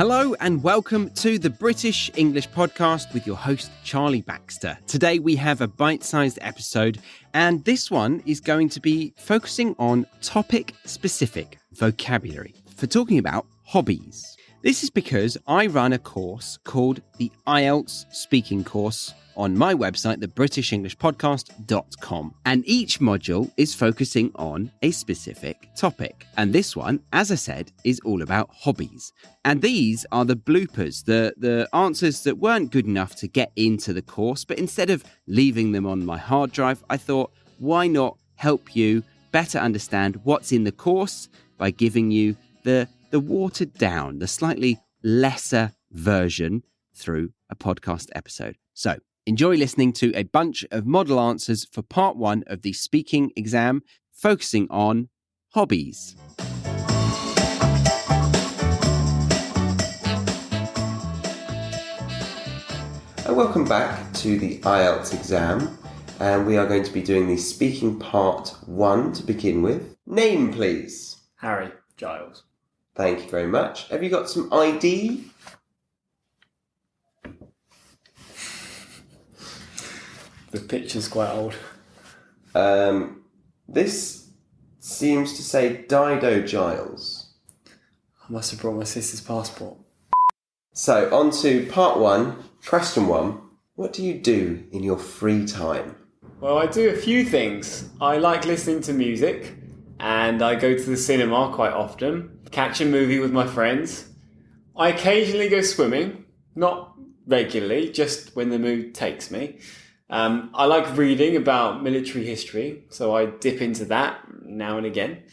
Hello and welcome to the British English Podcast with your host, Charlie Baxter. Today we have a bite-sized episode, and this one is going to be focusing on topic-specific vocabulary for talking about hobbies. This is because I run a course called the IELTS Speaking Course on my website, thebritishenglishpodcast.com. And each module is focusing on a specific topic. And this one, as I said, is all about hobbies. And these are the bloopers, the answers that weren't good enough to get into the course, but instead of leaving them on my hard drive, I thought, why not help you better understand what's in the course by giving you the watered down, the slightly lesser version through a podcast episode. So, enjoy listening to a bunch of model answers for part one of the speaking exam, focusing on hobbies. Welcome back to the IELTS exam, and we are going to be doing the speaking part one to begin with. Name, please. Harry Giles. Thank you very much. Have you got some ID? The picture's quite old. This seems to say Dido Giles. I must have brought my sister's passport. So, on to part one, question one. What do you do in your free time? Well, I do a few things. I like listening to music, and I go to the cinema quite often, catch a movie with my friends. I occasionally go swimming, not regularly, just when the mood takes me. I like reading about military history, so I dip into that now and again.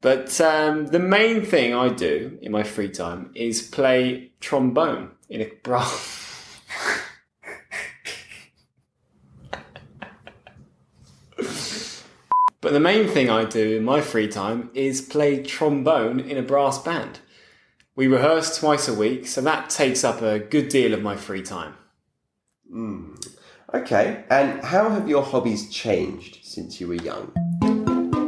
But the main thing I do in my free time is play trombone in a brass... But the main thing I do in my free time is play trombone in a brass band. We rehearse twice a week, so that takes up a good deal of my free time. Okay, and how have your hobbies changed since you were young?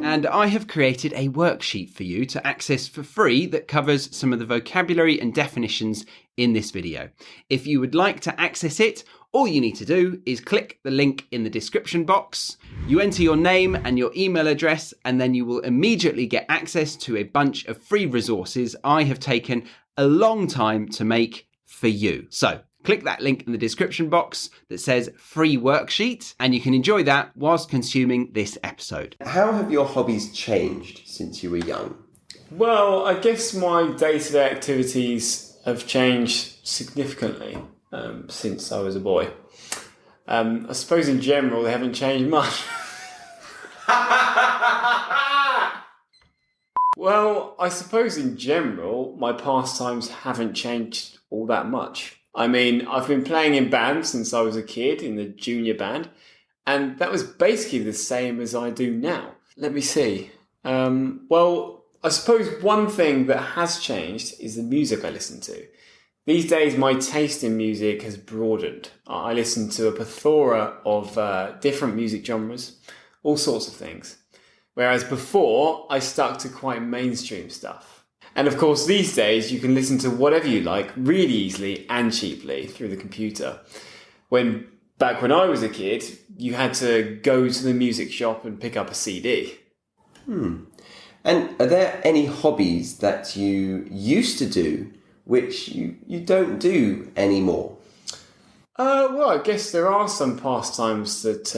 And I have created a worksheet for you to access for free that covers some of the vocabulary and definitions in this video. If you would like to access it, all you need to do is click the link in the description box. You enter your name and your email address, and then you will immediately get access to a bunch of free resources I have taken a long time to make for you. So, click that link in the description box that says free worksheet, and you can enjoy that whilst consuming this episode. How have your hobbies changed since you were young? Well, I guess my day-to-day activities have changed significantly since I was a boy. I suppose in general they haven't changed much. Well, I suppose in general my pastimes haven't changed all that much. I mean, I've been playing in bands since I was a kid, in the junior band, and that was basically the same as I do now. Let me see. Well, I suppose one thing that has changed is the music I listen to. These days, my taste in music has broadened. I listen to a plethora of different music genres, all sorts of things. Whereas before, I stuck to quite mainstream stuff. And of course, these days, you can listen to whatever you like really easily and cheaply through the computer. Back when I was a kid, you had to go to the music shop and pick up a CD. And are there any hobbies that you used to do which you don't do anymore? Well, I guess there are some pastimes that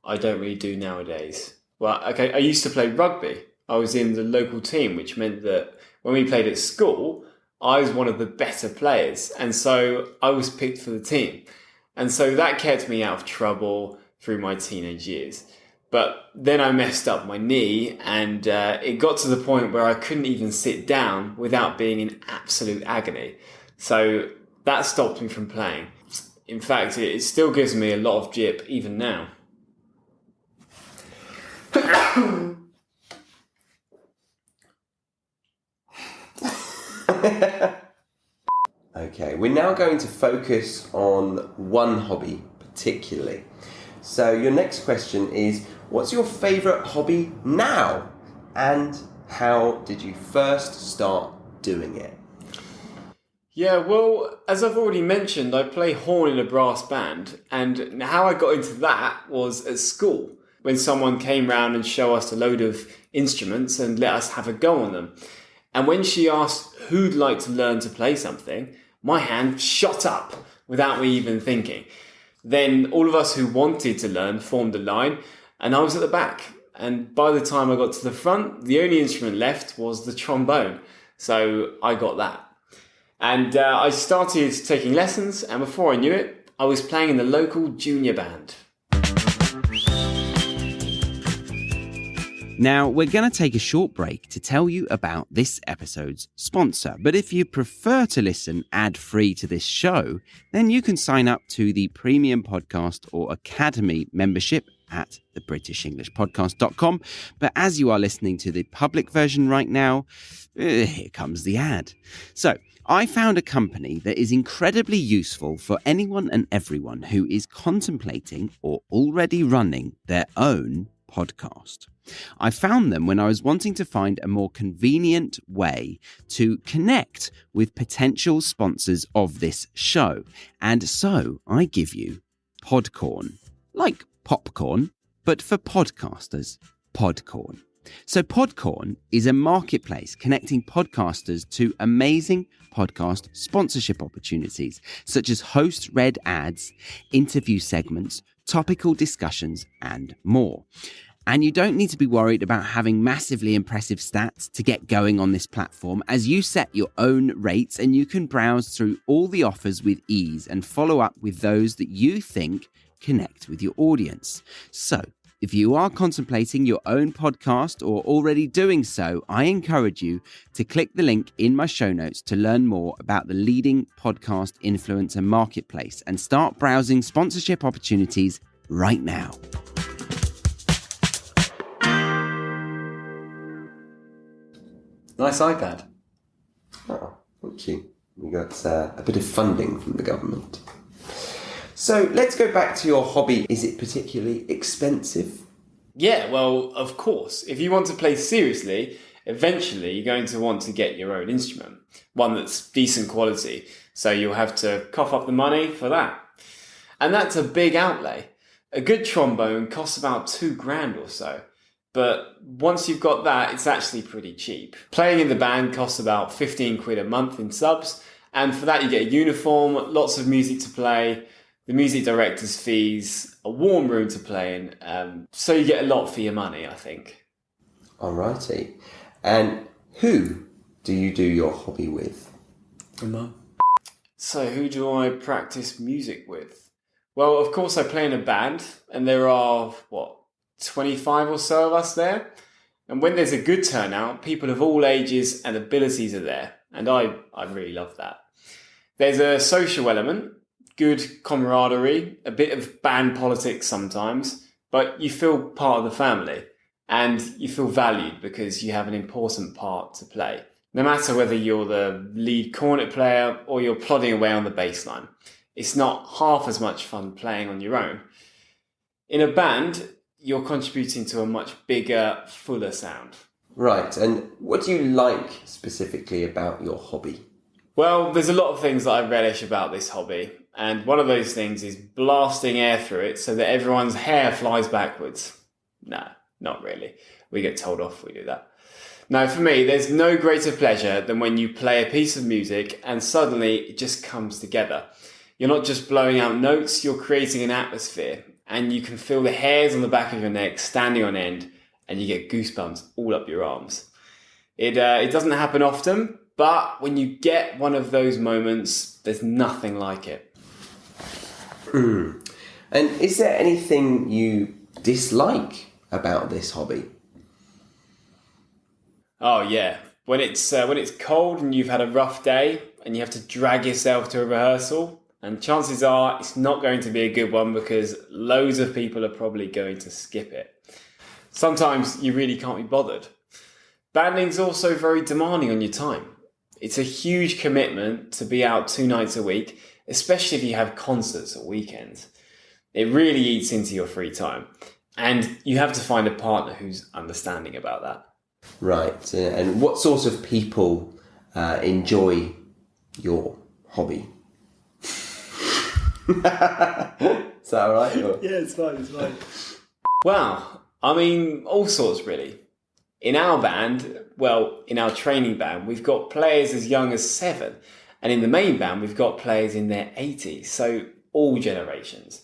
I don't really do nowadays. Well, okay, I used to play rugby. I was in the local team, which meant that when we played at school, I was one of the better players. And so I was picked for the team. And so that kept me out of trouble through my teenage years. But then I messed up my knee, and it got to the point where I couldn't even sit down without being in absolute agony. So that stopped me from playing. In fact, it still gives me a lot of jip even now. Okay, we're now going to focus on one hobby particularly. So your next question is, what's your favourite hobby now? And how did you first start doing it? Yeah, well, as I've already mentioned, I play horn in a brass band, and how I got into that was at school, when someone came round and showed us a load of instruments and let us have a go on them. And when she asked who'd like to learn to play something, my hand shot up without me even thinking. Then all of us who wanted to learn formed a line, and I was at the back. And by the time I got to the front, the only instrument left was the trombone. So I got that. And I started taking lessons, and before I knew it, I was playing in the local junior band. Now, we're going to take a short break to tell you about this episode's sponsor. But if you prefer to listen ad-free to this show, then you can sign up to the Premium Podcast or Academy membership at thebritishenglishpodcast.com. But as you are listening to the public version right now, here comes the ad. So, I found a company that is incredibly useful for anyone and everyone who is contemplating or already running their own podcast. I found them when I was wanting to find a more convenient way to connect with potential sponsors of this show. And so I give you Podcorn, like popcorn, but for podcasters, Podcorn. So Podcorn is a marketplace connecting podcasters to amazing podcast sponsorship opportunities, such as host-read ads, interview segments, topical discussions, and more. And you don't need to be worried about having massively impressive stats to get going on this platform, as you set your own rates and you can browse through all the offers with ease and follow up with those that you think connect with your audience. So, if you are contemplating your own podcast or already doing so, I encourage you to click the link in my show notes to learn more about the leading podcast influencer marketplace and start browsing sponsorship opportunities right now. Nice iPad. Oh, thank you. We got a bit of funding from the government. So let's go back to your hobby. Is it particularly expensive? Yeah, well, of course. If you want to play seriously, eventually you're going to want to get your own instrument, one that's decent quality. So you'll have to cough up the money for that. And that's a big outlay. A good trombone costs about $2,000 or so. But once you've got that, it's actually pretty cheap. Playing in the band costs about 15 quid a month in subs. And for that, you get a uniform, lots of music to play, the music director's fees, a warm room to play in. So you get a lot for your money, I think. Alrighty. And who do you do your hobby with? Mum. So who do I practice music with? Well, of course I play in a band, and there are, 25 or so of us there. And when there's a good turnout, people of all ages and abilities are there. And I really love that. There's a social element, good camaraderie, a bit of band politics sometimes, but you feel part of the family and you feel valued because you have an important part to play. No matter whether you're the lead cornet player or you're plodding away on the bass line, it's not half as much fun playing on your own. In a band, you're contributing to a much bigger, fuller sound. Right, and what do you like specifically about your hobby? Well, there's a lot of things that I relish about this hobby, and one of those things is blasting air through it so that everyone's hair flies backwards. No, not really. We get told off if we do that. Now, for me, there's no greater pleasure than when you play a piece of music and suddenly it just comes together. You're not just blowing out notes, you're creating an atmosphere, and you can feel the hairs on the back of your neck standing on end, and you get goosebumps all up your arms. It doesn't happen often, but when you get one of those moments, there's nothing like it. And is there anything you dislike about this hobby? Oh yeah, when it's cold and you've had a rough day and you have to drag yourself to a rehearsal, and chances are it's not going to be a good one because loads of people are probably going to skip it. Sometimes you really can't be bothered. Banding's also very demanding on your time. It's a huge commitment to be out 2 nights a week, especially if you have concerts or weekends. It really eats into your free time, and you have to find a partner who's understanding about that. Right, and what sort of people enjoy your hobby? Is that all right? Or? Yeah, it's fine. Well, I mean, all sorts really. In our band, in our training band, we've got players as young as 7. And in the main band, we've got players in their 80s. So all generations.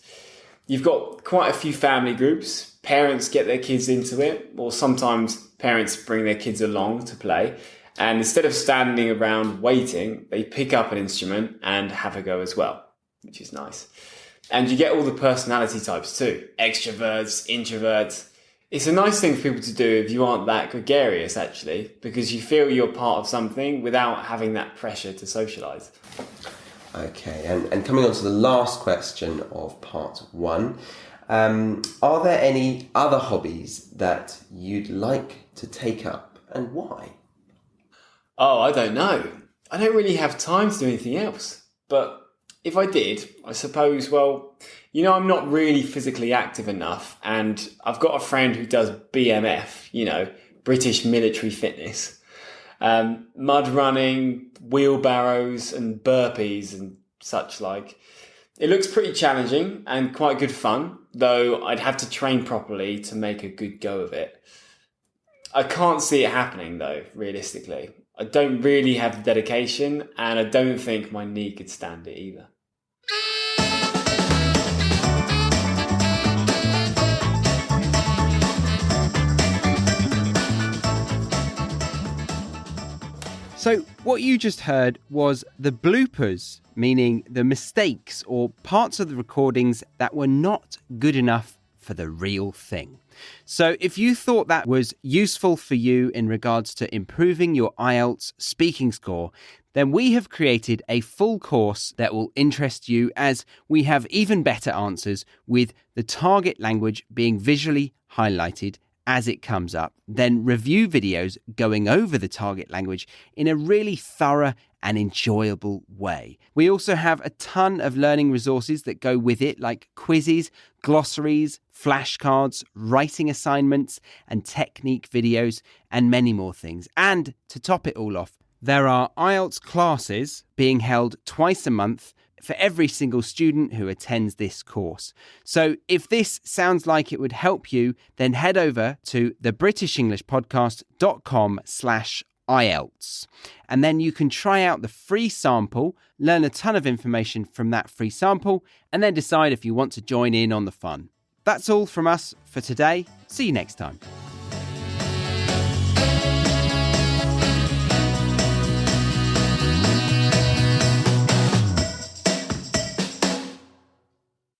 You've got quite a few family groups. Parents get their kids into it, or sometimes parents bring their kids along to play. And instead of standing around waiting, they pick up an instrument and have a go as well, which is nice. And you get all the personality types too. Extroverts, introverts. It's a nice thing for people to do if you aren't that gregarious, actually, because you feel you're part of something without having that pressure to socialise. Okay, and coming on to the last question of part 1, are there any other hobbies that you'd like to take up, and why? Oh, I don't know. I don't really have time to do anything else. But if I did, I suppose, I'm not really physically active enough, and I've got a friend who does BMF, British military fitness. Mud running, wheelbarrows and burpees and such like. It looks pretty challenging and quite good fun, though I'd have to train properly to make a good go of it. I can't see it happening though, realistically. I don't really have the dedication, and I don't think my knee could stand it either. So what you just heard was the bloopers, meaning the mistakes or parts of the recordings that were not good enough for the real thing. So if you thought that was useful for you in regards to improving your IELTS speaking score, then we have created a full course that will interest you, as we have even better answers with the target language being visually highlighted as it comes up, then review videos going over the target language in a really thorough and enjoyable way. We also have a ton of learning resources that go with it, like quizzes, glossaries, flashcards, writing assignments, and technique videos, and many more things. And to top it all off, there are IELTS classes being held twice a month for every single student who attends this course. So if this sounds like it would help you, then head over to thebritishenglishpodcast.com/IELTS. And then you can try out the free sample, learn a ton of information from that free sample, and then decide if you want to join in on the fun. That's all from us for today. See you next time.